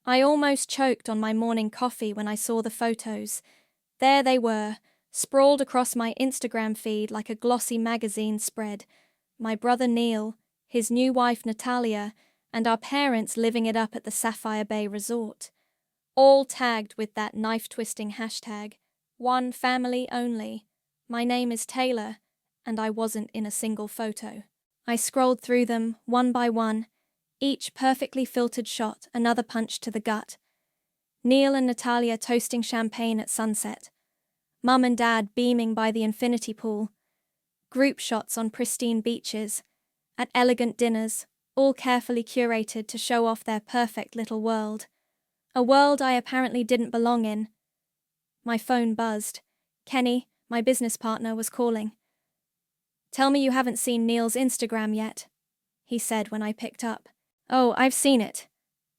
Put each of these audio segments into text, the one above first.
I almost choked on my morning coffee when I saw the photos. There they were, sprawled across my Instagram feed like a glossy magazine spread. My brother Neil, his new wife Natalia, and our parents living it up at the Sapphire Bay Resort. All tagged with that knife-twisting hashtag, one family only. My name is Taylor, and I wasn't in a single photo. I scrolled through them, one by one, each perfectly filtered shot, another punch to the gut. Neil and Natalia toasting champagne at sunset. Mum and Dad beaming by the infinity pool. Group shots on pristine beaches. At elegant dinners, all carefully curated to show off their perfect little world. A world I apparently didn't belong in. My phone buzzed. Kenny, my business partner, was calling. "Tell me you haven't seen Neil's Instagram yet," he said when I picked up. "Oh, I've seen it."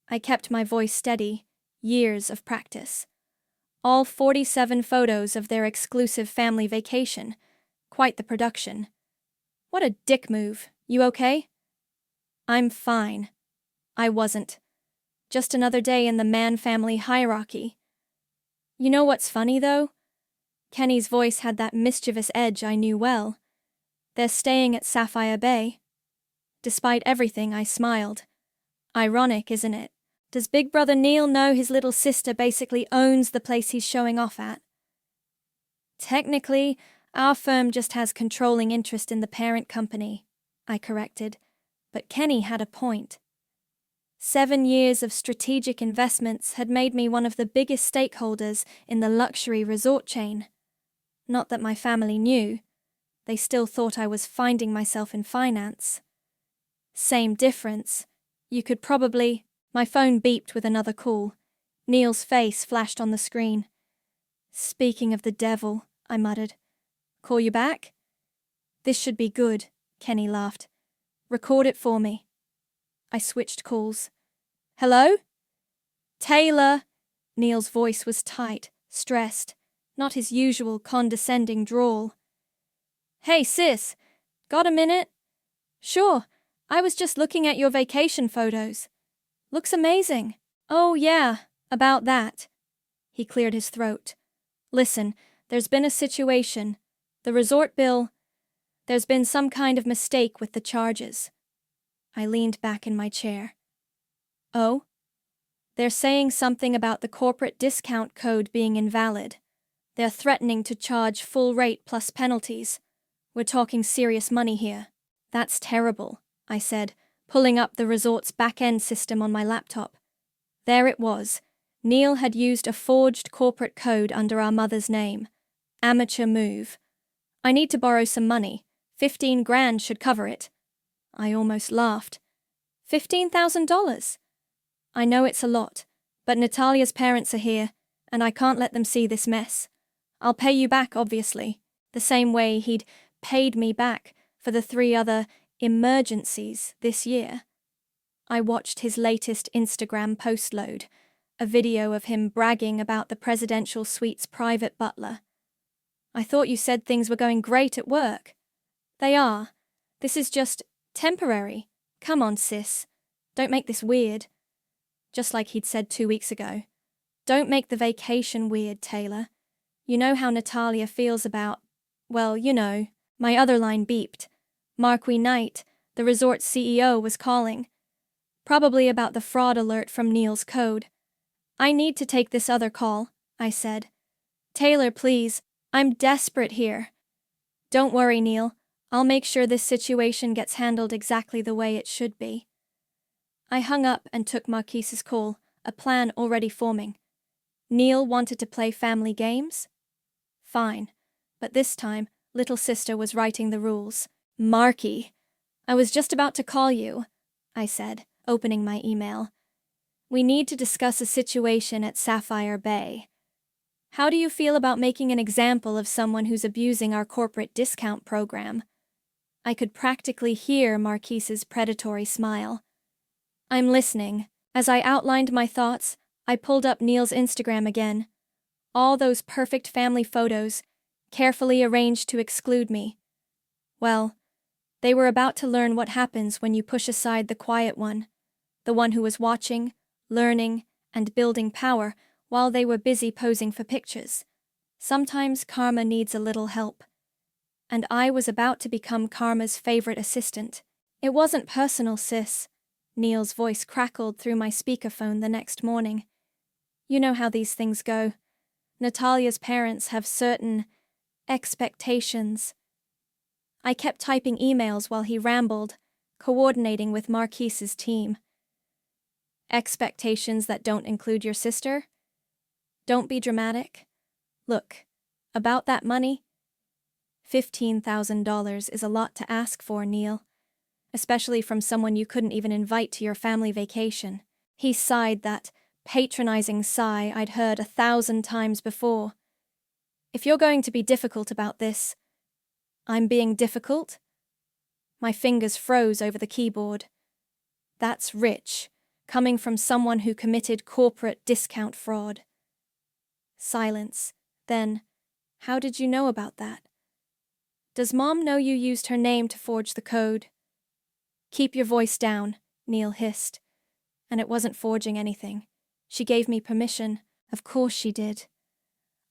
I kept my voice steady. Years of practice. All 47 photos of their exclusive family vacation. Quite the production. What a dick move. You okay? I'm fine. I wasn't. Just another day in the man-family hierarchy. You know what's funny, though? Kenny's voice had that mischievous edge I knew well. They're staying at Sapphire Bay. Despite everything, I smiled. Ironic, isn't it? Does Big Brother Neil know his little sister basically owns the place he's showing off at? Technically, our firm just has controlling interest in the parent company, I corrected, but Kenny had a point. 7 years of strategic investments had made me one of the biggest stakeholders in the luxury resort chain. Not that my family knew. They still thought I was finding myself in finance. Same difference. You could probably... My phone beeped with another call. Neil's face flashed on the screen. "Speaking of the devil," I muttered. "Call you back?" "This should be good," Kenny laughed. "Record it for me." I switched calls. "Hello?" "Taylor!" Neil's voice was tight, stressed, not his usual condescending drawl. "Hey, sis. Got a minute?" "Sure. I was just looking at your vacation photos. Looks amazing." "Oh, yeah, about that." He cleared his throat. "Listen, there's been a situation. The resort bill. There's been some kind of mistake with the charges." I leaned back in my chair. "Oh?" "They're saying something about the corporate discount code being invalid. They're threatening to charge full rate plus penalties. We're talking serious money here." "That's terrible," I said, pulling up the resort's back-end system on my laptop. There it was. Neil had used a forged corporate code under our mother's name. Amateur move. "I need to borrow some money. 15 grand should cover it." I almost laughed. $15,000? "I know it's a lot, but Natalia's parents are here, and I can't let them see this mess. I'll pay you back, obviously, the same way he'd paid me back for the 3 other emergencies this year." I watched his latest Instagram post load, a video of him bragging about the presidential suite's private butler. "I thought you said things were going great at work." "They are. This is just temporary. Come on, sis. Don't make this weird." Just like he'd said 2 weeks ago. "Don't make the vacation weird, Taylor. You know how Natalia feels about, well, you know." My other line beeped. Marquis Knight, the resort's CEO, was calling. Probably about the fraud alert from Neil's code. "I need to take this other call," I said. "Taylor, please. I'm desperate here." "Don't worry, Neil. I'll make sure this situation gets handled exactly the way it should be." I hung up and took Marquise's call, a plan already forming. Neil wanted to play family games? Fine. But this time, little sister was writing the rules. "Marquis, I was just about to call you," I said, opening my email. "We need to discuss a situation at Sapphire Bay. How do you feel about making an example of someone who's abusing our corporate discount program?" I could practically hear Marquise's predatory smile. "I'm listening." As I outlined my thoughts, I pulled up Neil's Instagram again. All those perfect family photos, carefully arranged to exclude me. Well, they were about to learn what happens when you push aside the quiet one, the one who was watching, learning, and building power while they were busy posing for pictures. Sometimes karma needs a little help. And I was about to become karma's favorite assistant. It wasn't personal, sis. Neil's voice crackled through my speakerphone the next morning. You know how these things go. Natalia's parents have certain expectations. I kept typing emails while he rambled, coordinating with Marquise's team. Expectations that don't include your sister? Don't be dramatic. Look, about that money, $15,000 is a lot to ask for, Neil, especially from someone you couldn't even invite to your family vacation. He sighed, that patronizing sigh I'd heard 1,000 times before. If you're going to be difficult about this, I'm being difficult? My fingers froze over the keyboard. That's rich, coming from someone who committed corporate discount fraud. Silence. Then, how did you know about that? Does Mom know you used her name to forge the code? Keep your voice down, Neil hissed. And it wasn't forging anything. She gave me permission. Of course she did.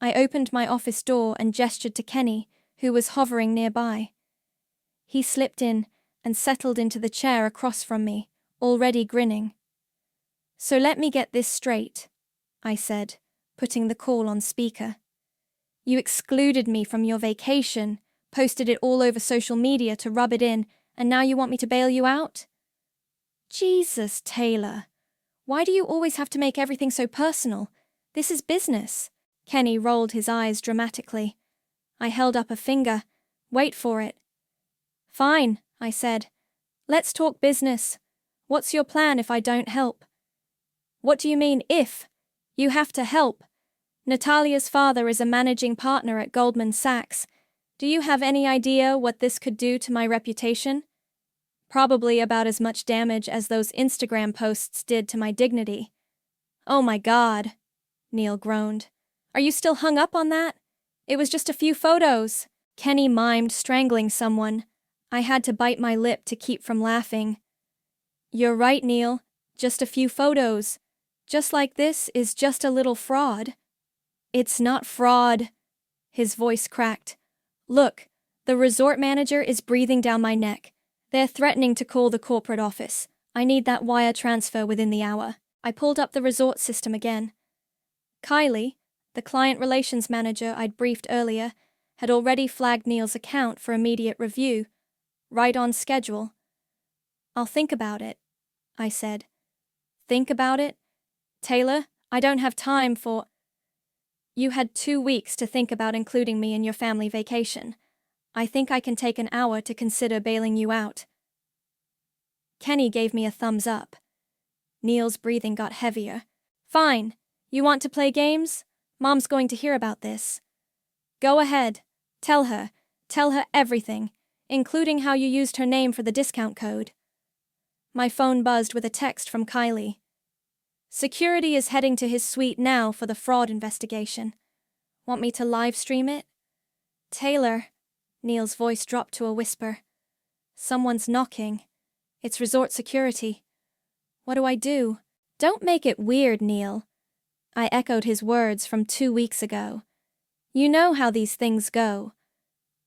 I opened my office door and gestured to Kenny, who was hovering nearby. He slipped in and settled into the chair across from me, already grinning. So let me get this straight, I said, putting the call on speaker. You excluded me from your vacation, posted it all over social media to rub it in, and now you want me to bail you out? Jesus, Taylor. Why do you always have to make everything so personal? This is business. Kenny rolled his eyes dramatically. I held up a finger. Wait for it. Fine, I said. Let's talk business. What's your plan if I don't help? What do you mean, if? You have to help. Natalia's father is a managing partner at Goldman Sachs. Do you have any idea what this could do to my reputation? Probably about as much damage as those Instagram posts did to my dignity. Oh my God, Neil groaned. Are you still hung up on that? It was just a few photos. Kenny mimed strangling someone. I had to bite my lip to keep from laughing. You're right, Neil. Just a few photos. Just like this is just a little fraud. It's not fraud. His voice cracked. Look, the resort manager is breathing down my neck. They're threatening to call the corporate office. I need that wire transfer within the hour. I pulled up the resort system again. Kylie, the client relations manager I'd briefed earlier, had already flagged Neil's account for immediate review, right on schedule. I'll think about it, I said. Think about it? Taylor, I don't have time for... You had 2 weeks to think about including me in your family vacation. I think I can take an hour to consider bailing you out. Kenny gave me a thumbs up. Neil's breathing got heavier. Fine. You want to play games? Mom's going to hear about this. Go ahead. Tell her. Tell her everything, including how you used her name for the discount code. My phone buzzed with a text from Kylie. Security is heading to his suite now for the fraud investigation. Want me to live stream it? Taylor, Neil's voice dropped to a whisper. Someone's knocking. It's resort security. What do I do? Don't make it weird, Neil. I echoed his words from 2 weeks ago. You know how these things go.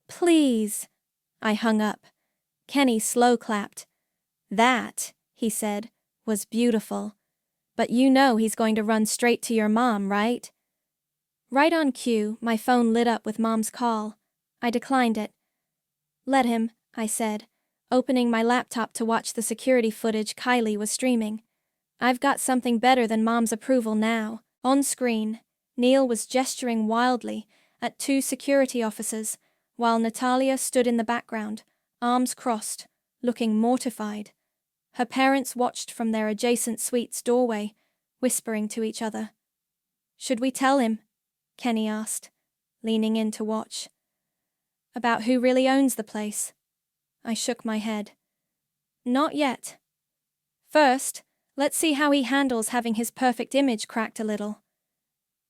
Please. I hung up. Kenny slow clapped. That, he said, was beautiful. But you know he's going to run straight to your mom, right? Right on cue, my phone lit up with Mom's call. I declined it. Let him, I said, opening my laptop to watch the security footage Kylie was streaming. I've got something better than Mom's approval now. On screen, Neil was gesturing wildly at 2 security officers, while Natalia stood in the background, arms crossed, looking mortified. Her parents watched from their adjacent suite's doorway, whispering to each other. Should we tell him? Kenny asked, leaning in to watch. About who really owns the place? I shook my head. Not yet. First, let's see how he handles having his perfect image cracked a little.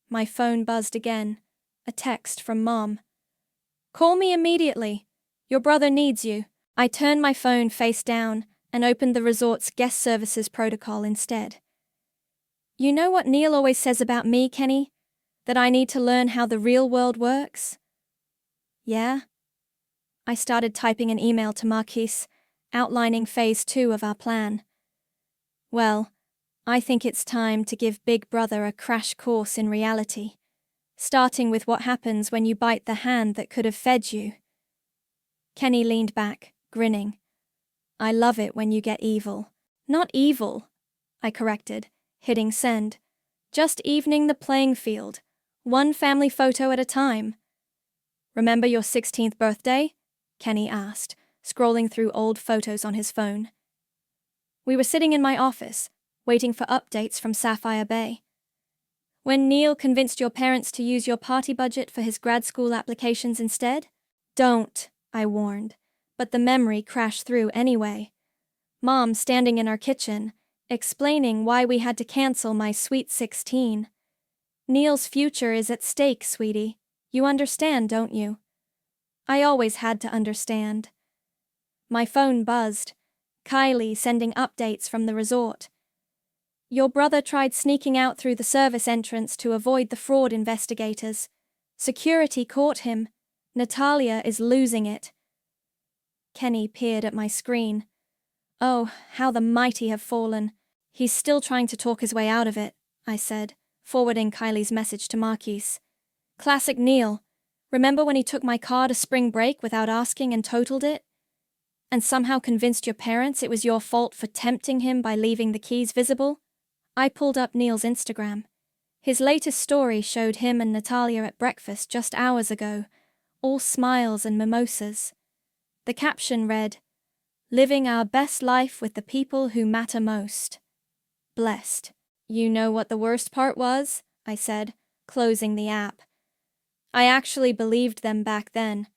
My phone buzzed again, a text from Mom. Call me immediately. Your brother needs you. I turned my phone face down and opened the resort's guest services protocol instead. You know what Neil always says about me, Kenny? That I need to learn how the real world works? Yeah? I started typing an email to Marquise, outlining phase 2 of our plan. Well, I think it's time to give Big Brother a crash course in reality, starting with what happens when you bite the hand that could have fed you. Kenny leaned back, grinning. I love it when you get evil. Not evil, I corrected, hitting send. Just evening the playing field, one family photo at a time. Remember your 16th birthday? Kenny asked, scrolling through old photos on his phone. We were sitting in my office, waiting for updates from Sapphire Bay. When Neil convinced your parents to use your party budget for his grad school applications instead? Don't, I warned, but the memory crashed through anyway. Mom standing in our kitchen, explaining why we had to cancel my sweet 16. Neil's future is at stake, sweetie. You understand, don't you? I always had to understand. My phone buzzed. Kylie sending updates from the resort. Your brother tried sneaking out through the service entrance to avoid the fraud investigators. Security caught him. Natalia is losing it. Kenny peered at my screen. Oh, how the mighty have fallen. He's still trying to talk his way out of it, I said, forwarding Kylie's message to Marquise. Classic Neil. Remember when he took my car to spring break without asking and totaled it? And somehow convinced your parents it was your fault for tempting him by leaving the keys visible? I pulled up Neil's Instagram. His latest story showed him and Natalia at breakfast just hours ago, all smiles and mimosas. The caption read, Living our best life with the people who matter most. Blessed. You know what the worst part was? I said, closing the app. I actually believed them back then,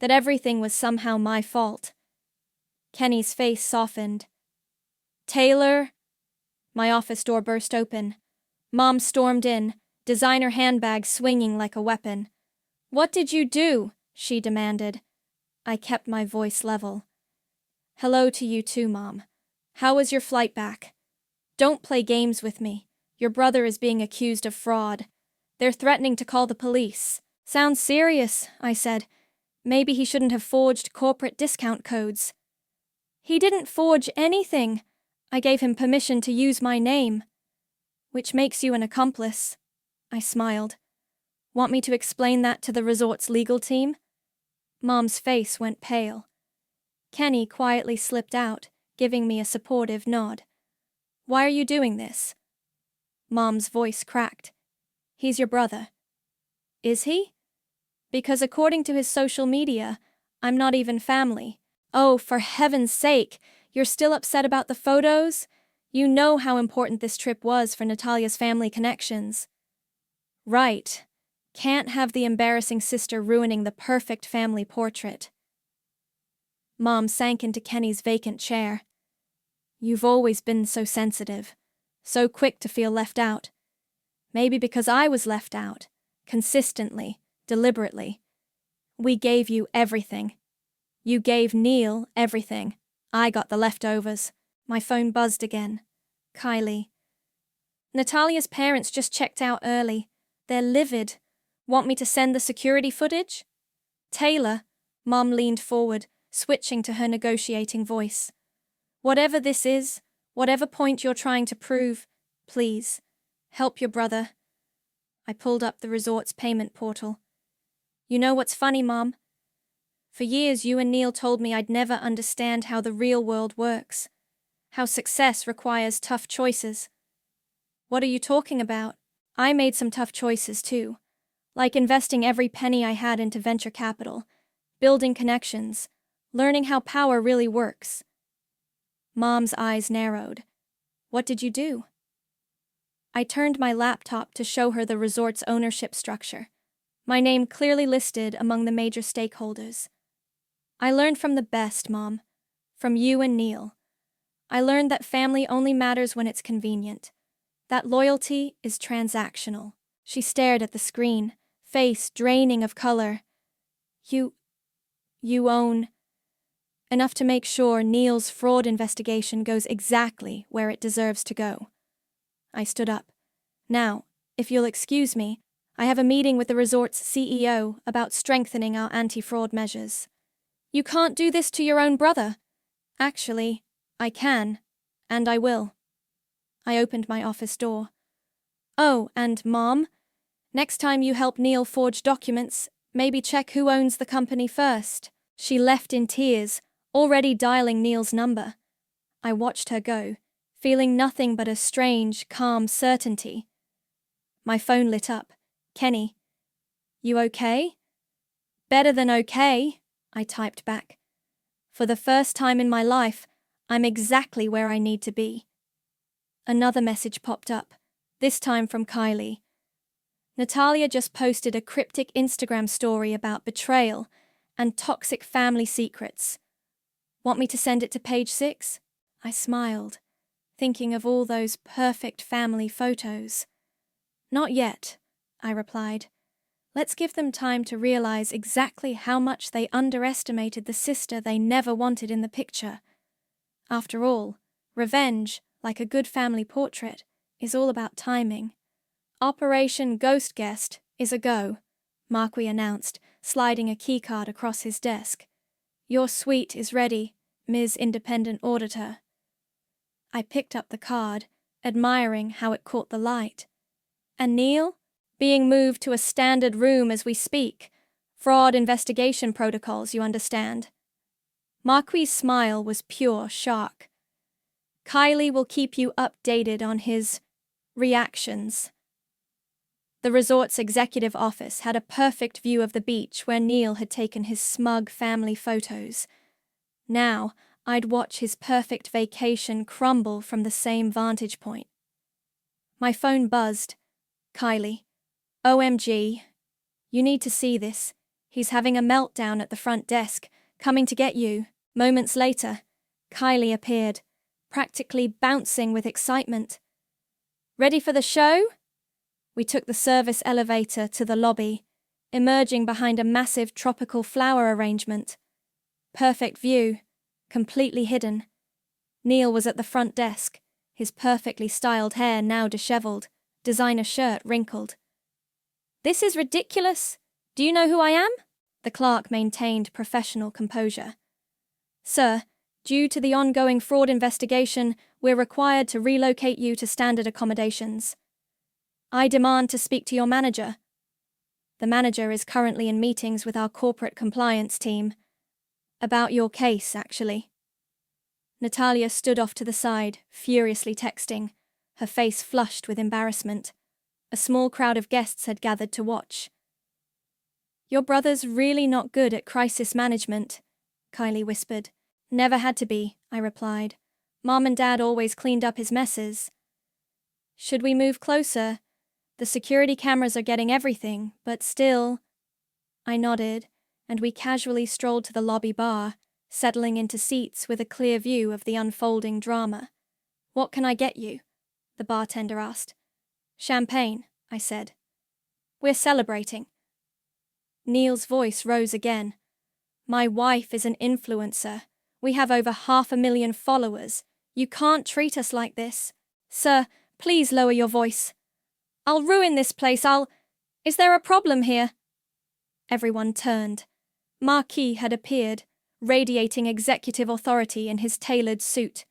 that everything was somehow my fault. Kenny's face softened. Taylor? My office door burst open. Mom stormed in, designer handbag swinging like a weapon. What did you do? She demanded. I kept my voice level. Hello to you too, Mom. How was your flight back? Don't play games with me. Your brother is being accused of fraud. They're threatening to call the police. Sounds serious, I said. Maybe he shouldn't have forged corporate discount codes. He didn't forge anything. I gave him permission to use my name. Which makes you an accomplice. I smiled. Want me to explain that to the resort's legal team? Mom's face went pale. Kenny quietly slipped out, giving me a supportive nod. Why are you doing this? Mom's voice cracked. He's your brother. Is he? Because according to his social media, I'm not even family. Oh, for heaven's sake, you're still upset about the photos? You know how important this trip was for Natalia's family connections. Right. Can't have the embarrassing sister ruining the perfect family portrait. Mom sank into Kenny's vacant chair. You've always been so sensitive, so quick to feel left out. Maybe because I was left out, consistently, deliberately. We gave you everything. You gave Neil everything. I got the leftovers. My phone buzzed again. Kylie. Natalia's parents just checked out early. They're livid. Want me to send the security footage? Taylor. Mom leaned forward, switching to her negotiating voice. Whatever this is, whatever point you're trying to prove, please, help your brother. I pulled up the resort's payment portal. You know what's funny, Mom? For years you and Neil told me I'd never understand how the real world works, how success requires tough choices. What are you talking about? I made some tough choices too, like investing every penny I had into venture capital, building connections, learning how power really works. Mom's eyes narrowed. What did you do? I turned my laptop to show her the resort's ownership structure, my name clearly listed among the major stakeholders. I learned from the best, Mom, from you and Neil. I learned that family only matters when it's convenient, that loyalty is transactional. She stared at the screen, face draining of color. You own enough to make sure Neil's fraud investigation goes exactly where it deserves to go. I stood up. Now, if you'll excuse me, I have a meeting with the resort's CEO about strengthening our anti-fraud measures. You can't do this to your own brother. Actually, I can, and I will. I opened my office door. Oh, and Mom, next time you help Neil forge documents, maybe check who owns the company first. She left in tears, already dialing Neil's number. I watched her go, feeling nothing but a strange, calm certainty. My phone lit up. Kenny, you okay? Better than okay, I typed back. For the first time in my life, I'm exactly where I need to be. Another message popped up, this time from Kylie. Natalia just posted a cryptic Instagram story about betrayal and toxic family secrets. Want me to send it to page 6? I smiled, thinking of all those perfect family photos. Not yet, I replied. Let's give them time to realize exactly how much they underestimated the sister they never wanted in the picture. After all, revenge, like a good family portrait, is all about timing. Operation Ghost Guest is a go, Marquis announced, sliding a keycard across his desk. Your suite is ready, Ms. Independent Auditor. I picked up the card, admiring how it caught the light. And Neil? Being moved to a standard room as we speak. Fraud investigation protocols, you understand. Marquis' smile was pure shock. Kylie will keep you updated on his reactions. The resort's executive office had a perfect view of the beach where Neil had taken his smug family photos. Now, I'd watch his perfect vacation crumble from the same vantage point. My phone buzzed. Kylie. OMG. You need to see this. He's having a meltdown at the front desk, coming to get you. Moments later, Kylie appeared, practically bouncing with excitement. Ready for the show? We took the service elevator to the lobby, emerging behind a massive tropical flower arrangement. Perfect view, completely hidden. Neil was at the front desk, his perfectly styled hair now disheveled, designer shirt wrinkled. This is ridiculous. Do you know who I am? The clerk maintained professional composure. Sir, due to the ongoing fraud investigation, we're required to relocate you to standard accommodations. I demand to speak to your manager. The manager is currently in meetings with our corporate compliance team. About your case, actually. Natalia stood off to the side, furiously texting, her face flushed with embarrassment. A small crowd of guests had gathered to watch. Your brother's really not good at crisis management, Kylie whispered. Never had to be, I replied. Mom and Dad always cleaned up his messes. Should we move closer? The security cameras are getting everything, but still. I nodded, and we casually strolled to the lobby bar, settling into seats with a clear view of the unfolding drama. What can I get you? The bartender asked. Champagne, I said. We're celebrating. Neil's voice rose again. My wife is an influencer. We have over 500,000 followers. You can't treat us like this. Sir, please lower your voice. I'll ruin this place, Is there a problem here? Everyone turned. Marquis had appeared, radiating executive authority in his tailored suit.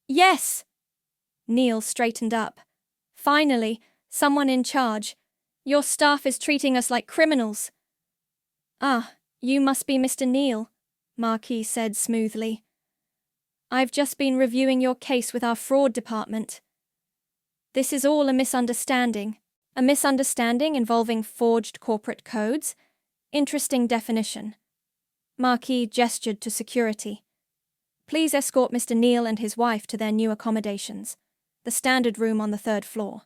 Yes! Neil straightened up. Finally, someone in charge. Your staff is treating us like criminals. Ah, you must be Mr. Neil, Marquis said smoothly. I've just been reviewing your case with our fraud department. This is all a misunderstanding. A misunderstanding involving forged corporate codes? Interesting definition. Marquis gestured to security. Please escort Mr. Neil and his wife to their new accommodations. The standard room on the 3rd floor.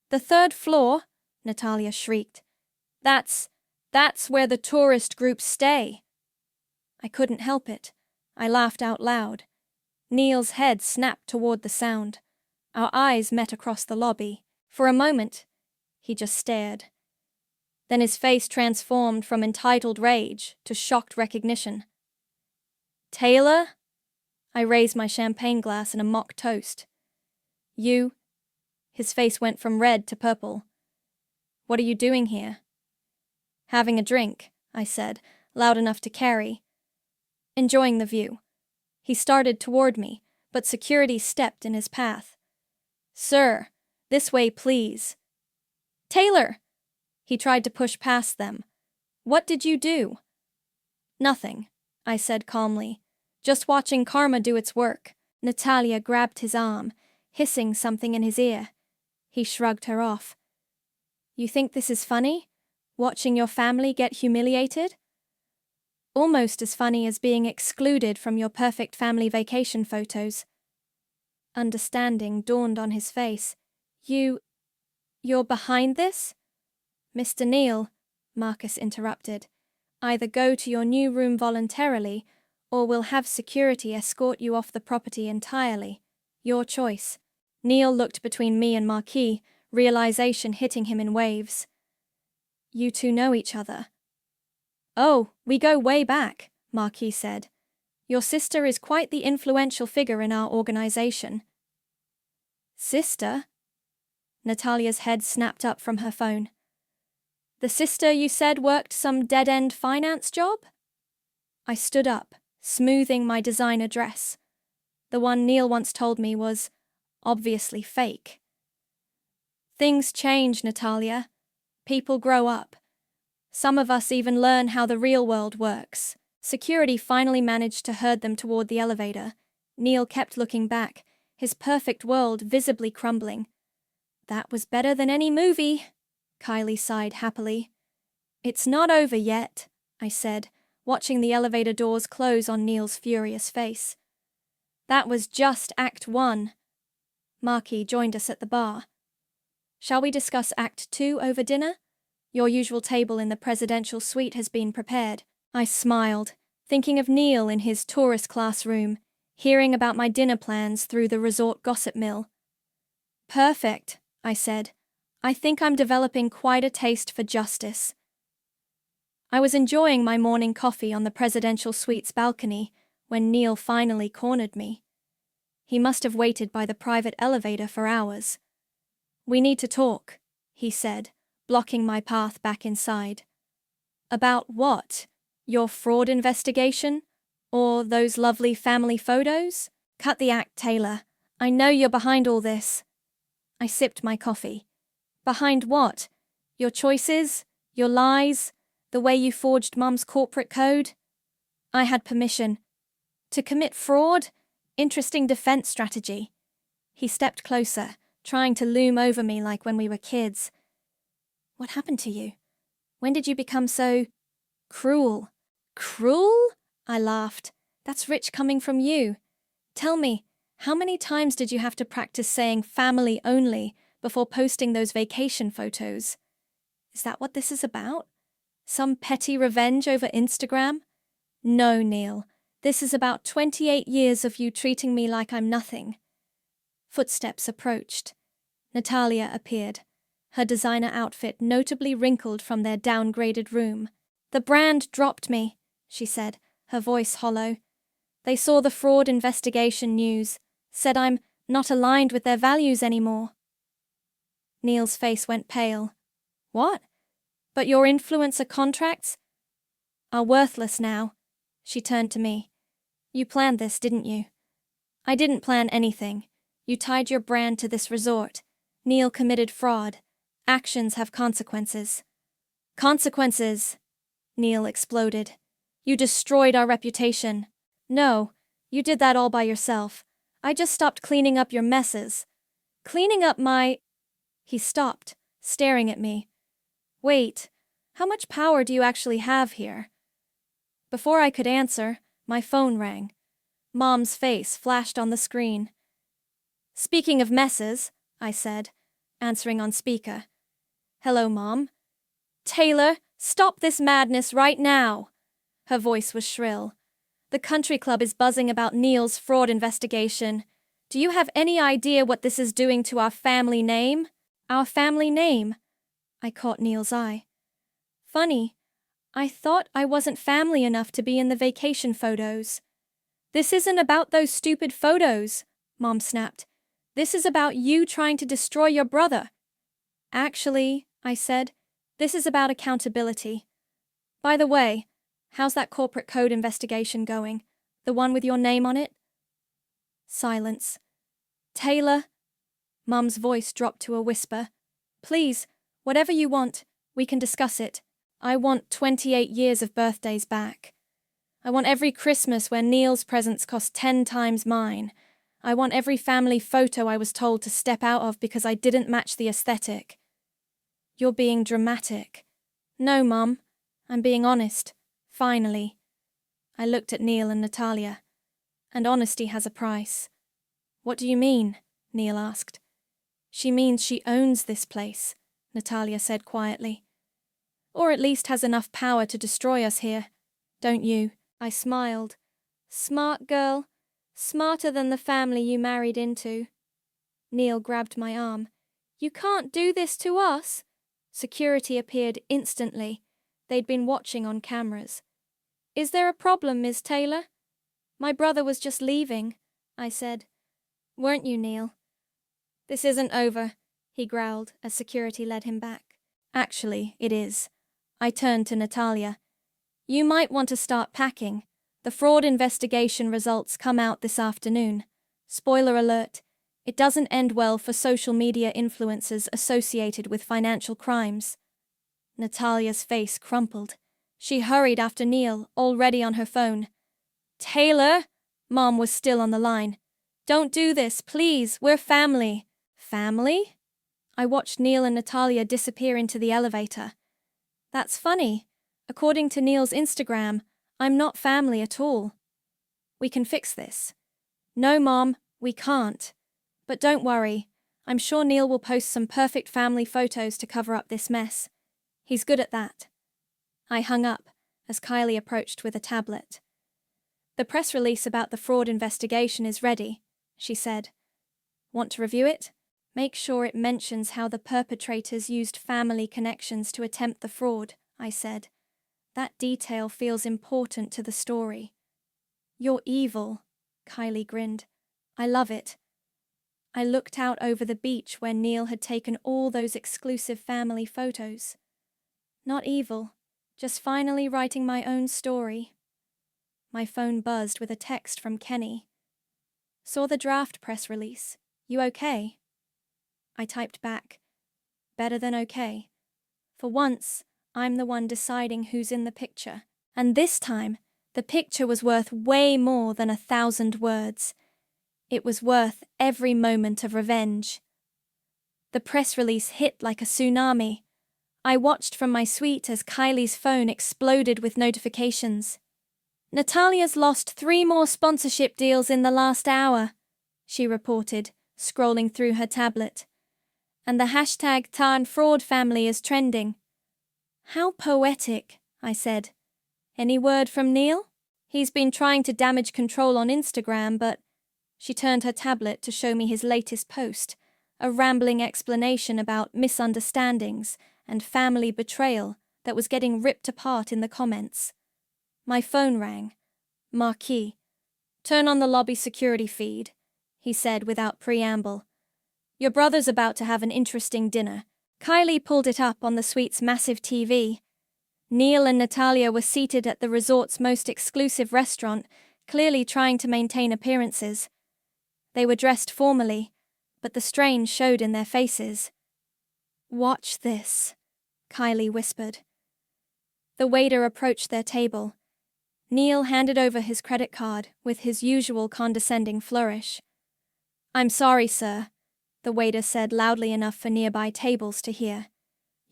The 3rd floor? Natalia shrieked. That's where the tourist groups stay. I couldn't help it. I laughed out loud. Neil's head snapped toward the sound. Our eyes met across the lobby. For a moment, he just stared. Then his face transformed from entitled rage to shocked recognition. Taylor? I raised my champagne glass in a mock toast. You? His face went from red to purple. "What are you doing here?" "Having a drink," I said, loud enough to carry. "Enjoying the view." He started toward me, but security stepped in his path. "Sir, this way, please." "Taylor!" He tried to push past them. "What did you do?" "Nothing," I said calmly. "Just watching karma do its work." Natalia grabbed his arm, hissing something in his ear. He shrugged her off. "You think this is funny? Watching your family get humiliated?" "Almost as funny as being excluded from your perfect family vacation photos." Understanding dawned on his face. You're behind this?" "Mr. Neal," Marcus interrupted, "either go to your new room voluntarily, or we'll have security escort you off the property entirely. Your choice." Neal looked between me and Marquis, realization hitting him in waves. "You two know each other?" "Oh, we go way back," Marquis said. "Your sister is quite the influential figure in our organization." "Sister?" Natalia's head snapped up from her phone. "The sister you said worked some dead-end finance job?" I stood up, smoothing my designer dress. The one Neal once told me was obviously fake. "Things change, Natalia. People grow up. Some of us even learn how the real world works." Security finally managed to herd them toward the elevator. Neal kept looking back, his perfect world visibly crumbling. "That was better than any movie," Kylie sighed happily. "It's not over yet," I said, watching the elevator doors close on Neal's furious face. "That was just Act 1. Marquis joined us at the bar. "Shall we discuss Act 2 over dinner? Your usual table in the presidential suite has been prepared." I smiled, thinking of Neal in his tourist class room, hearing about my dinner plans through the resort gossip mill. "Perfect," I said. "I think I'm developing quite a taste for justice." I was enjoying my morning coffee on the presidential suite's balcony when Neal finally cornered me. He must have waited by the private elevator for hours. "We need to talk," he said, blocking my path back inside. "About what? Your fraud investigation? Or those lovely family photos?" "Cut the act, Taylor. I know you're behind all this." I sipped my coffee. "Behind what? Your choices? Your lies? The way you forged Mum's corporate code?" "I had permission." "To commit fraud? Interesting defense strategy." He stepped closer, trying to loom over me like when we were kids. "What happened to you? When did you become so cruel?" "Cruel?" I laughed. "That's rich coming from you. Tell me, how many times did you have to practice saying family only before posting those vacation photos? Is that what this is about? Some petty revenge over Instagram? No, Neal. This is about 28 years of you treating me like I'm nothing." Footsteps approached. Natalia appeared, her designer outfit notably wrinkled from their downgraded room. "The brand dropped me," she said, her voice hollow. "They saw the fraud investigation news, said I'm not aligned with their values anymore." Neal's face went pale. "What? But your influencer contracts are worthless now." She turned to me. "You planned this, didn't you?" "I didn't plan anything. You tied your brand to this resort. Neal committed fraud. Actions have consequences." "Consequences!" Neal exploded. "You destroyed our reputation." "No, you did that all by yourself. I just stopped cleaning up your messes." "Cleaning up my—" He stopped, staring at me. "Wait, how much power do you actually have here?" Before I could answer, my phone rang. Mom's face flashed on the screen. "Speaking of messes," I said, answering on speaker. "Hello, Mom." "Taylor, stop this madness right now!" Her voice was shrill. "The country club is buzzing about Neal's fraud investigation. Do you have any idea what this is doing to our family name?" "Our family name?" I caught Neal's eye. "Funny. I thought I wasn't family enough to be in the vacation photos." "This isn't about those stupid photos," Mom snapped. This is about you trying to destroy your brother. Actually, I said, this is about accountability. By the way, how's that corporate code investigation going? The one with your name on it? Silence. Taylor? Mum's voice dropped to a whisper. Please, whatever you want, we can discuss it. I want 28 years of birthdays back. I want every Christmas where Neil's presents cost 10 times mine. I want every family photo I was told to step out of because I didn't match the aesthetic. You're being dramatic. No, Mum. I'm being honest. Finally. I looked at Neil and Natalia. And honesty has a price. What do you mean? Neil asked. She means she owns this place, Natalia said quietly. Or at least has enough power to destroy us here. Don't you? I smiled. Smart girl. Smarter than the family you married into. Neil grabbed my arm. You can't do this to us. Security appeared instantly. They'd been watching on cameras. Is there a problem, Ms. Taylor? My brother was just leaving, I said. Weren't you, Neil? This isn't over, he growled as security led him back. Actually, it is. I turned to Natalia. You might want to start packing. The fraud investigation results come out this afternoon. Spoiler alert, it doesn't end well for social media influencers associated with financial crimes. Natalia's face crumpled. She hurried after Neil, already on her phone. Taylor? Mom was still on the line. Don't do this, please. We're family. Family? I watched Neil and Natalia disappear into the elevator. That's funny. According to Neil's Instagram, I'm not family at all. We can fix this. No, Mom, we can't. But don't worry. I'm sure Neil will post some perfect family photos to cover up this mess. He's good at that. I hung up as Kylie approached with a tablet. The press release about the fraud investigation is ready, she said. Want to review it? Make sure it mentions how the perpetrators used family connections to attempt the fraud, I said. That detail feels important to the story. You're evil, Kylie grinned. I love it. I looked out over the beach where Neil had taken all those exclusive family photos. Not evil, just finally writing my own story. My phone buzzed with a text from Kenny. Saw the draft press release. You okay? I typed back. Better than okay. For once, I'm the one deciding who's in the picture. And this time, the picture was worth way more than 1,000 words. It was worth every moment of revenge. The press release hit like a tsunami. I watched from my suite as Kylie's phone exploded with notifications. Natalia's lost 3 more sponsorship deals in the last hour, she reported, scrolling through her tablet. And the hashtag Tarn Fraud Family is trending. How poetic, I said. Any word from Neil? He's been trying to damage control on Instagram, but... She turned her tablet to show me his latest post, a rambling explanation about misunderstandings and family betrayal that was getting ripped apart in the comments. My phone rang. Marquis. Turn on the lobby security feed, he said without preamble. Your brother's about to have an interesting dinner. Kylie pulled it up on the suite's massive TV. Neil and Natalia were seated at the resort's most exclusive restaurant, clearly trying to maintain appearances. They were dressed formally, but the strain showed in their faces. Watch this, Kylie whispered. The waiter approached their table. Neil handed over his credit card with his usual condescending flourish. I'm sorry, sir, the waiter said loudly enough for nearby tables to hear.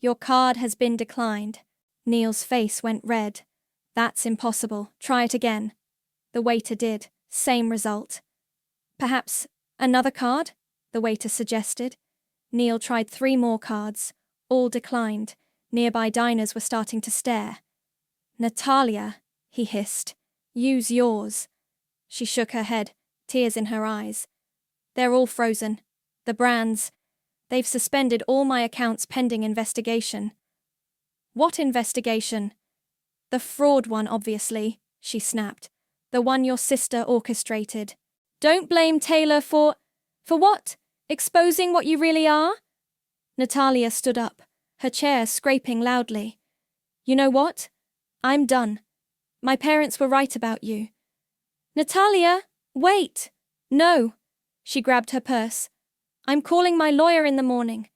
Your card has been declined. Neil's face went red. That's impossible. Try it again. The waiter did. Same result. Perhaps another card? The waiter suggested. Neil tried 3 more cards. All declined. Nearby diners were starting to stare. Natalia, he hissed. Use yours. She shook her head, tears in her eyes. They're all frozen. The brands. They've suspended all my accounts pending investigation. What investigation? The fraud one, obviously, she snapped. The one your sister orchestrated. Don't blame Taylor for... For what? Exposing what you really are? Natalia stood up, her chair scraping loudly. You know what? I'm done. My parents were right about you. Natalia, wait! No! She grabbed her purse. I'm calling my lawyer in the morning.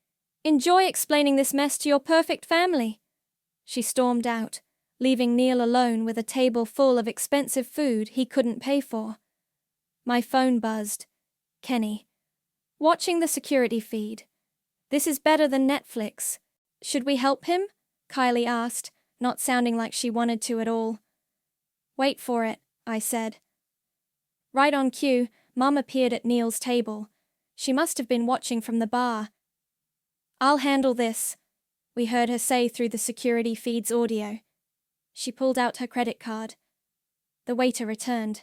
Enjoy explaining this mess to your perfect family. She stormed out, leaving Neil alone with a table full of expensive food he couldn't pay for. My phone buzzed. Kenny. Watching the security feed. This is better than Netflix. Should we help him? Kylie asked, not sounding like she wanted to at all. Wait for it, I said. Right on cue, Mum appeared at Neil's table. She must have been watching from the bar. I'll handle this, we heard her say through the security feed's audio. She pulled out her credit card. The waiter returned.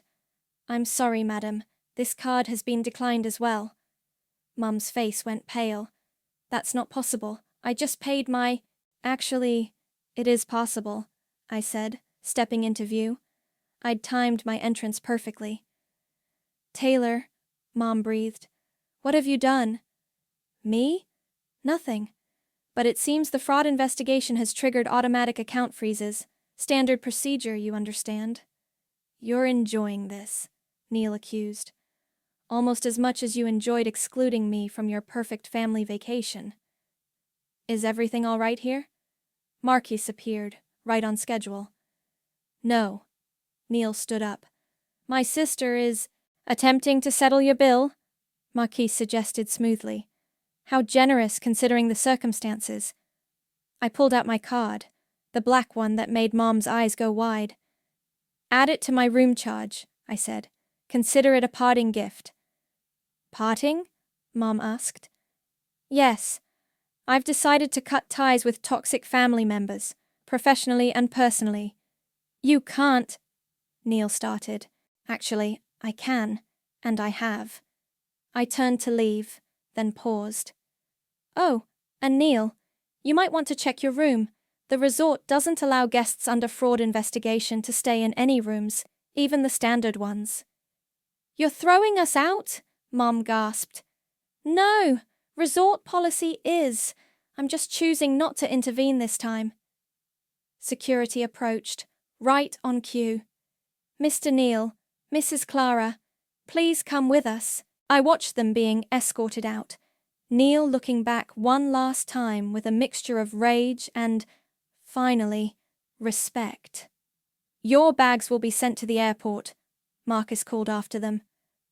I'm sorry, madam. This card has been declined as well. Mum's face went pale. That's not possible. I just paid my… Actually, it is possible, I said, stepping into view. I'd timed my entrance perfectly. Taylor, Mom breathed. What have you done? Me? Nothing. But it seems the fraud investigation has triggered automatic account freezes. Standard procedure, you understand. You're enjoying this, Neil accused. Almost as much as you enjoyed excluding me from your perfect family vacation. Is everything all right here? Marquis appeared, right on schedule. No. Neil stood up. My sister is… Attempting to settle your bill? Marquis suggested smoothly. How generous considering the circumstances. I pulled out my card, the black one that made Mom's eyes go wide. Add it to my room charge, I said. Consider it a parting gift. Parting? Mom asked. Yes. I've decided to cut ties with toxic family members, professionally and personally. You can't… Neil started. Actually, I can, and I have. I turned to leave, then paused. Oh, and Neil, you might want to check your room. The resort doesn't allow guests under fraud investigation to stay in any rooms, even the standard ones. You're throwing us out? Mom gasped. No, resort policy is. I'm just choosing not to intervene this time. Security approached, right on cue. Mr. Neil, Mrs. Clara, please come with us. I watched them being escorted out, Neil looking back one last time with a mixture of rage and, finally, respect. Your bags will be sent to the airport, Marcus called after them.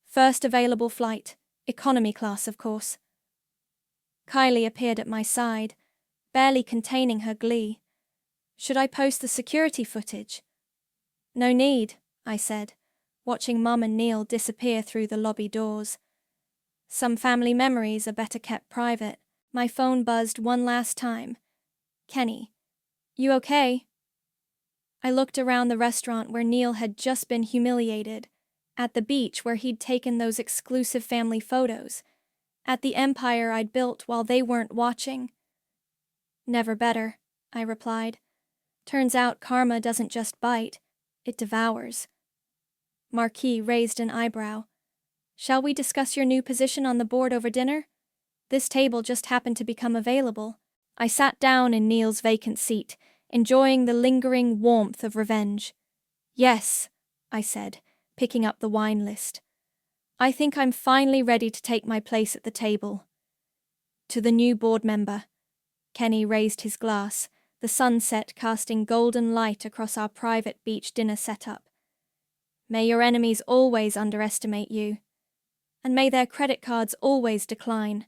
First available flight, economy class, of course. Kylie appeared at my side, barely containing her glee. Should I post the security footage? No need, I said, watching Mum and Neil disappear through the lobby doors. Some family memories are better kept private. My phone buzzed one last time. Kenny, you okay? I looked around the restaurant where Neil had just been humiliated, at the beach where he'd taken those exclusive family photos, at the empire I'd built while they weren't watching. Never better, I replied. Turns out karma doesn't just bite, it devours. Marquis raised an eyebrow. Shall we discuss your new position on the board over dinner? This table just happened to become available. I sat down in Neil's vacant seat, enjoying the lingering warmth of revenge. Yes, I said, picking up the wine list. I think I'm finally ready to take my place at the table. To the new board member. Kenny raised his glass, the sunset casting golden light across our private beach dinner setup. May your enemies always underestimate you. And may their credit cards always decline,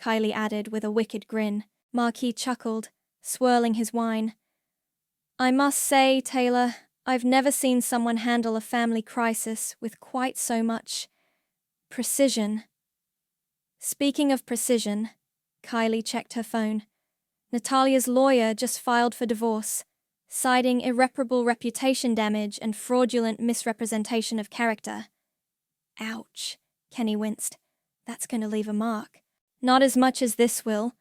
Kylie added with a wicked grin. Marquis chuckled, swirling his wine. I must say, Taylor, I've never seen someone handle a family crisis with quite so much precision. Speaking of precision, Kylie checked her phone. Natalia's lawyer just filed for divorce, citing irreparable reputation damage and fraudulent misrepresentation of character. Ouch, Kenny winced. That's going to leave a mark. Not as much as this will.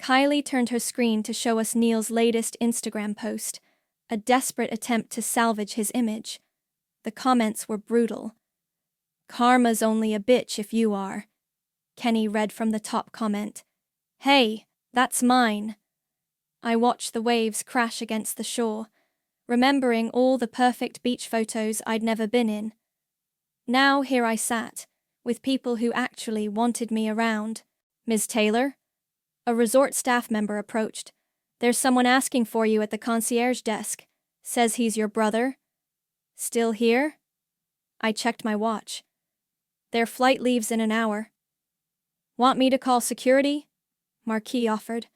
Kylie turned her screen to show us Neil's latest Instagram post, a desperate attempt to salvage his image. The comments were brutal. Karma's only a bitch if you are. Kenny read from the top comment. Hey, that's mine. I watched the waves crash against the shore, remembering all the perfect beach photos I'd never been in. Now here I sat, with people who actually wanted me around. Ms. Taylor? A resort staff member approached. There's someone asking for you at the concierge desk. Says he's your brother. Still here? I checked my watch. Their flight leaves in an hour. Want me to call security? Marquis offered.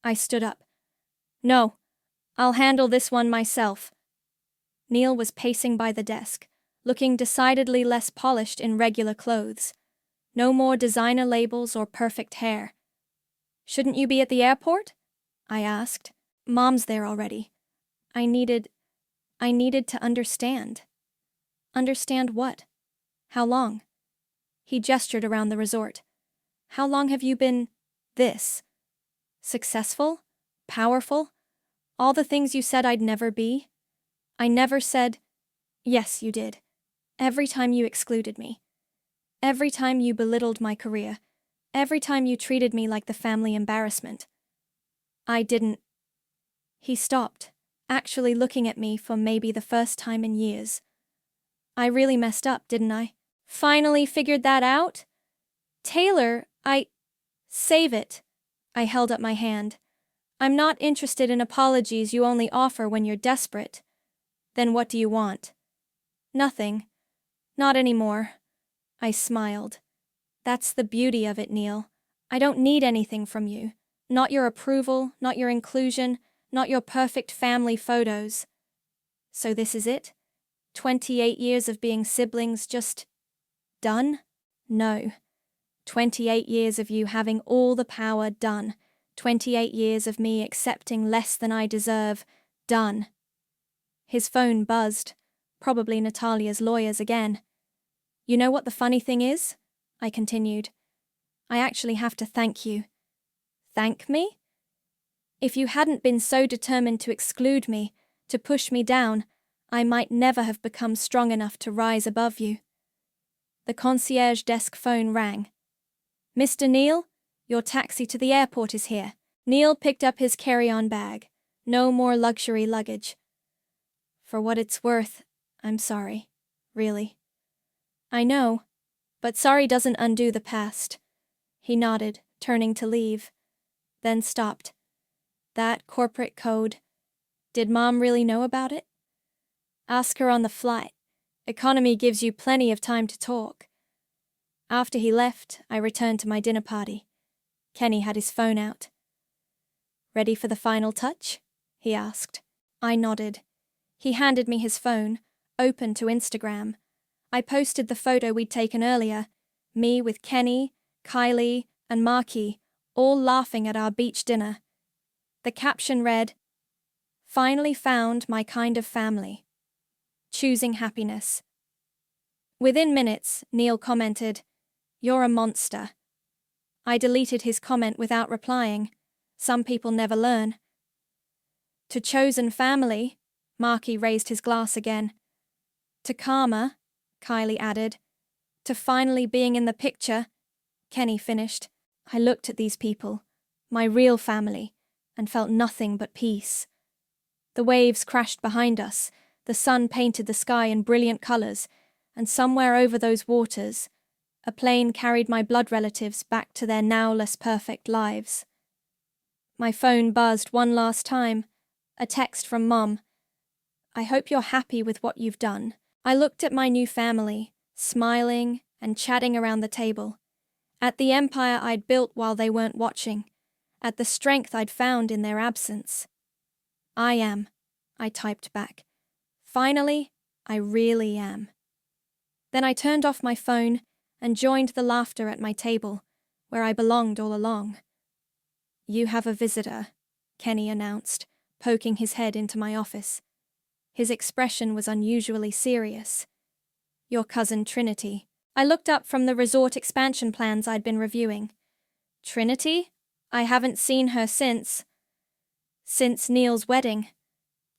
I stood up. No, I'll handle this one myself. Neil was pacing by the desk, looking decidedly less polished in regular clothes. No more designer labels or perfect hair. Shouldn't you be at the airport? I asked. Mom's there already. I needed to understand. Understand what? How long? He gestured around the resort. How long have you been this? Successful? Powerful? All the things you said I'd never be? I never said, yes, you did. Every time you excluded me. Every time you belittled my career. Every time you treated me like the family embarrassment. I didn't. He stopped, actually looking at me for maybe the first time in years. I really messed up, didn't I? Finally figured that out? Taylor, Save it. I held up my hand. I'm not interested in apologies you only offer when you're desperate. Then what do you want? Nothing. Not anymore. I smiled. That's the beauty of it, Neil. I don't need anything from you. Not your approval, not your inclusion, not your perfect family photos. So this is it? 28 years of being siblings just done? No. 28 years of you having all the power done. 28 years of me accepting less than I deserve done. His phone buzzed. Probably Natalia's lawyers again. You know what the funny thing is? I continued. I actually have to thank you. Thank me? If you hadn't been so determined to exclude me, to push me down, I might never have become strong enough to rise above you. The concierge desk phone rang. Mr. Neil, your taxi to the airport is here. Neil picked up his carry-on bag. No more luxury luggage. For what it's worth, I'm sorry. Really. I know, but sorry doesn't undo the past. He nodded, turning to leave, then stopped. That corporate code. Did Mom really know about it? Ask her on the flight. Economy gives you plenty of time to talk. After he left, I returned to my dinner party. Kenny had his phone out. Ready for the final touch? He asked. I nodded. He handed me his phone, open to Instagram. I posted the photo we'd taken earlier, me with Kenny, Kylie, and Marky, all laughing at our beach dinner. The caption read, "Finally found my kind of family. Choosing happiness." Within minutes, Neil commented, "You're a monster." I deleted his comment without replying. Some people never learn. To chosen family, Marky raised his glass again. To karma, Kylie added. To finally being in the picture, Kenny finished. I looked at these people, my real family, and felt nothing but peace. The waves crashed behind us, the sun painted the sky in brilliant colors, and somewhere over those waters, a plane carried my blood relatives back to their now less perfect lives. My phone buzzed one last time, a text from Mom. I hope you're happy with what you've done. I looked at my new family, smiling and chatting around the table, at the empire I'd built while they weren't watching, at the strength I'd found in their absence. I am, I typed back. Finally, I really am. Then I turned off my phone and joined the laughter at my table, where I belonged all along. You have a visitor, Kenny announced, poking his head into my office. His expression was unusually serious. Your cousin Trinity. I looked up from the resort expansion plans I'd been reviewing. Trinity? I haven't seen her since Neil's wedding,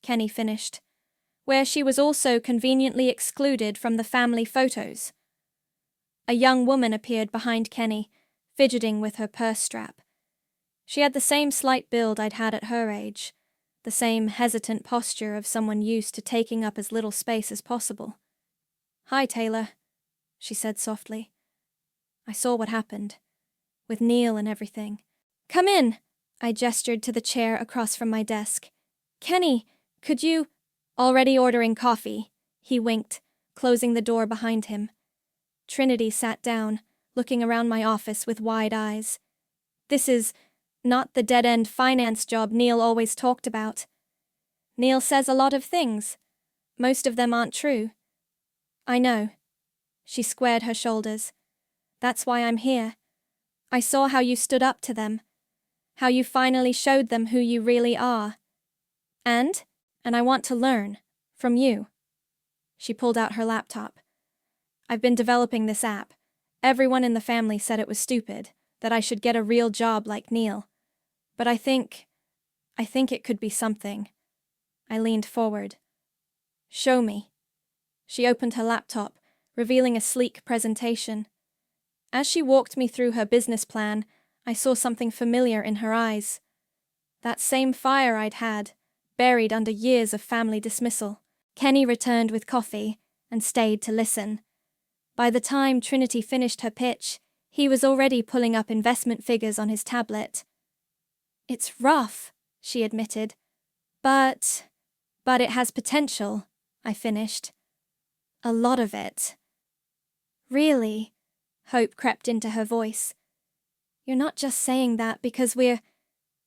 Kenny finished, where she was also conveniently excluded from the family photos. A young woman appeared behind Kenny, fidgeting with her purse strap. She had the same slight build I'd had at her age, the same hesitant posture of someone used to taking up as little space as possible. "Hi, Taylor," she said softly. I saw what happened, with Neil and everything. "Come in," I gestured to the chair across from my desk. "Kenny, could you—" "Already ordering coffee," he winked, closing the door behind him. Trinity sat down, looking around my office with wide eyes. "This is not the dead-end finance job Neil always talked about. Neil says a lot of things. Most of them aren't true." "I know." She squared her shoulders. "That's why I'm here. I saw how you stood up to them, how you finally showed them who you really are. And I want to learn from you." She pulled out her laptop. "I've been developing this app. Everyone in the family said it was stupid, that I should get a real job like Neil. But I think it could be something." I leaned forward. "Show me." She opened her laptop, revealing a sleek presentation. As she walked me through her business plan, I saw something familiar in her eyes. That same fire I'd had, buried under years of family dismissal. Kenny returned with coffee and stayed to listen. By the time Trinity finished her pitch, he was already pulling up investment figures on his tablet. "It's rough," she admitted. But it has potential," I finished. "A lot of it." "Really?" Hope crept into her voice. "You're not just saying that because we're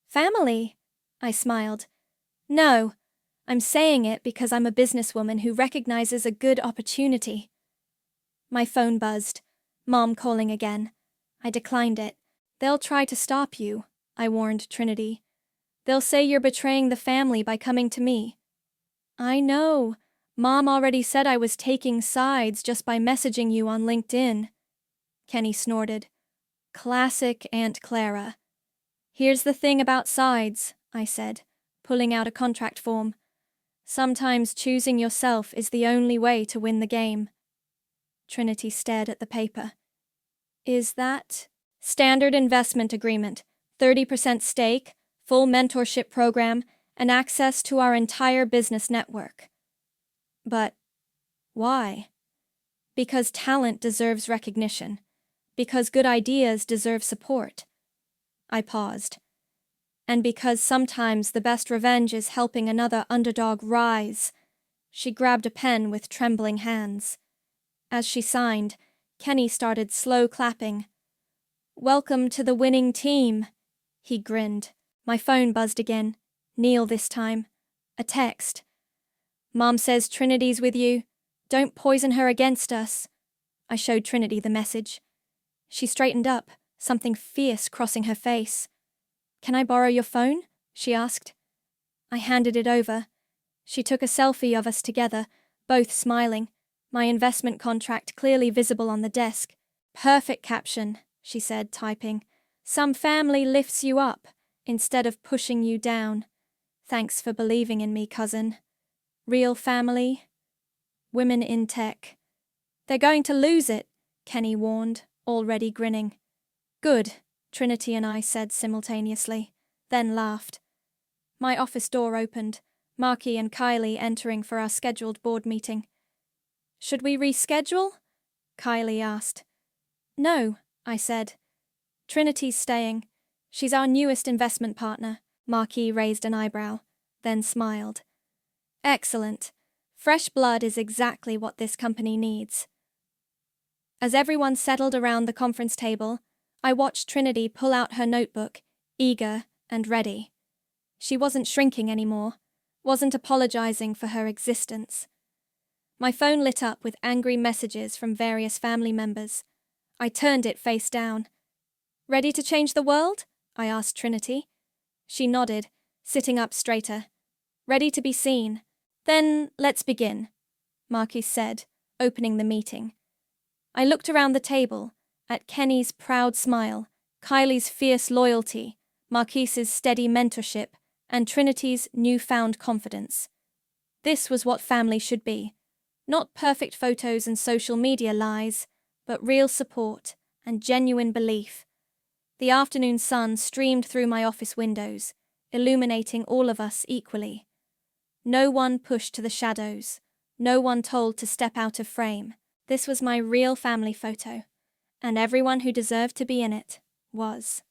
family," I smiled. "No, I'm saying it because I'm a businesswoman who recognizes a good opportunity." My phone buzzed. Mom calling again. I declined it. "They'll try to stop you," I warned Trinity. "They'll say you're betraying the family by coming to me." "I know. Mom already said I was taking sides just by messaging you on LinkedIn." Kenny snorted. "Classic Aunt Clara." "Here's the thing about sides," I said, pulling out a contract form. "Sometimes choosing yourself is the only way to win the game." Trinity stared at the paper. "Is that—" "Standard investment agreement, 30% stake, full mentorship program, and access to our entire business network." "But why?" "Because talent deserves recognition. Because good ideas deserve support." I paused. "And because sometimes the best revenge is helping another underdog rise." She grabbed a pen with trembling hands. As she signed, Kenny started slow clapping. "Welcome to the winning team," he grinned. My phone buzzed again. Neil this time. A text. "Mom says Trinity's with you. Don't poison her against us." I showed Trinity the message. She straightened up, something fierce crossing her face. "Can I borrow your phone?" she asked. I handed it over. She took a selfie of us together, both smiling, my investment contract clearly visible on the desk. "Perfect caption," she said, typing. "Some family lifts you up instead of pushing you down. Thanks for believing in me, cousin. Real family. Women in tech." "They're going to lose it," Kenny warned, already grinning. "Good," Trinity and I said simultaneously, then laughed. My office door opened, Marky and Kylie entering for our scheduled board meeting. "Should we reschedule?" Kylie asked. "No," I said. "Trinity's staying. She's our newest investment partner." Marky raised an eyebrow, then smiled. "Excellent. Fresh blood is exactly what this company needs." As everyone settled around the conference table, I watched Trinity pull out her notebook, eager and ready. She wasn't shrinking anymore, wasn't apologizing for her existence. My phone lit up with angry messages from various family members. I turned it face down. "Ready to change the world?" I asked Trinity. She nodded, sitting up straighter. "Ready to be seen." "Then let's begin," Marky said, opening the meeting. I looked around the table, at Kenny's proud smile, Kylie's fierce loyalty, Marquise's steady mentorship, and Trinity's newfound confidence. This was what family should be. Not perfect photos and social media lies, but real support and genuine belief. The afternoon sun streamed through my office windows, illuminating all of us equally. No one pushed to the shadows, no one told to step out of frame. This was my real family photo, and everyone who deserved to be in it was.